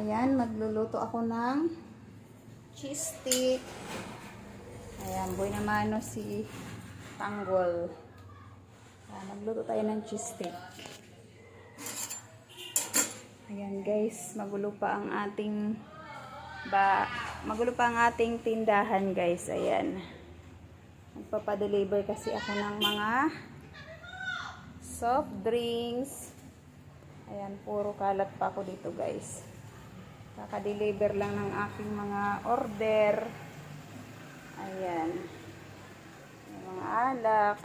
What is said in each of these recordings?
Ayan, magluluto ako ng cheese stick. Ayan, boy naman no si Tanggol. Ayan, magluto tayo ng cheese stick. Ayan guys, magulo pa ang ating tindahan guys. Ayan. Magpapadeliver kasi ako ng mga soft drinks. Ayan, puro kalat pa ako dito guys. Kaka-deliver lang ng aking mga order. Ayan. Yung mga alak.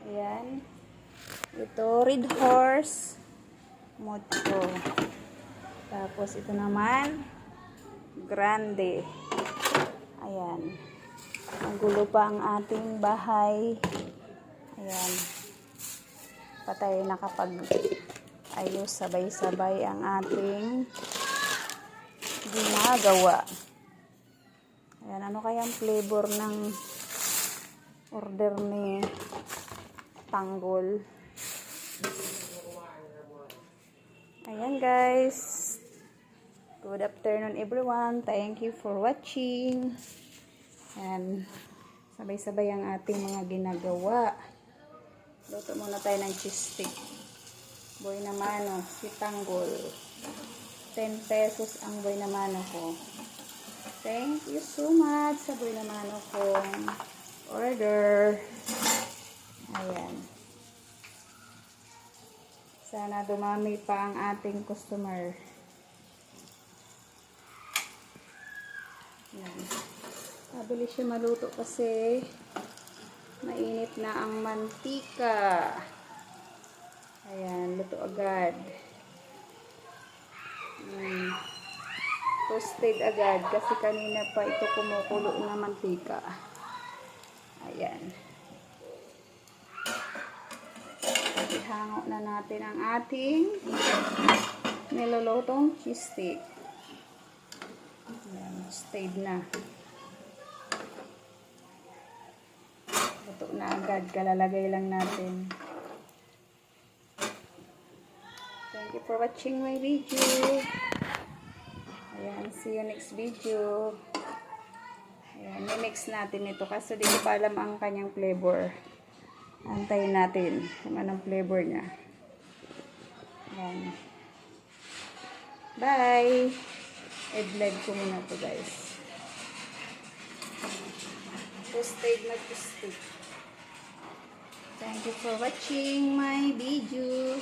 Ayan. Ito, Red Horse. Motto. Tapos ito naman, Grande. Ayan. Ang gulo pa ang ating bahay. Ayan. Patay nakapag-ayos sabay-sabay ang ating ginagawa. Ayan, ano kayang flavor ng order ni Tanggol? Ayan guys. Good afternoon everyone. Thank you for watching. Ayan. Sabay-sabay ang ating mga ginagawa. Luto muna tayo ng cheese stick. Boy na mano, si Tanggol. 10 pesos ang boy na mano ko. Thank you so much sa boy na mano kong order. Ayan. Sana dumami pa ang ating customer. Ayan. Mabilis siya maluto kasi mainit na ang mantika. Ayan, luto agad. Toasted agad kasi kanina pa ito kumukulo na mantika. Ayan. Ihango na natin ang ating nilulutong cheese stick. Ayan, toasted na. Luto na agad, kalalagay lang natin. Thank you for watching my video. Ayan, see you next video. Ayan, mix natin ito kasi di ko pa alam ang kanyang flavor. Antayin natin kung anong flavor niya. Ayan. Bye! I-blend ko muna ito guys. Toasted na cheese stick. Thank you for watching my video.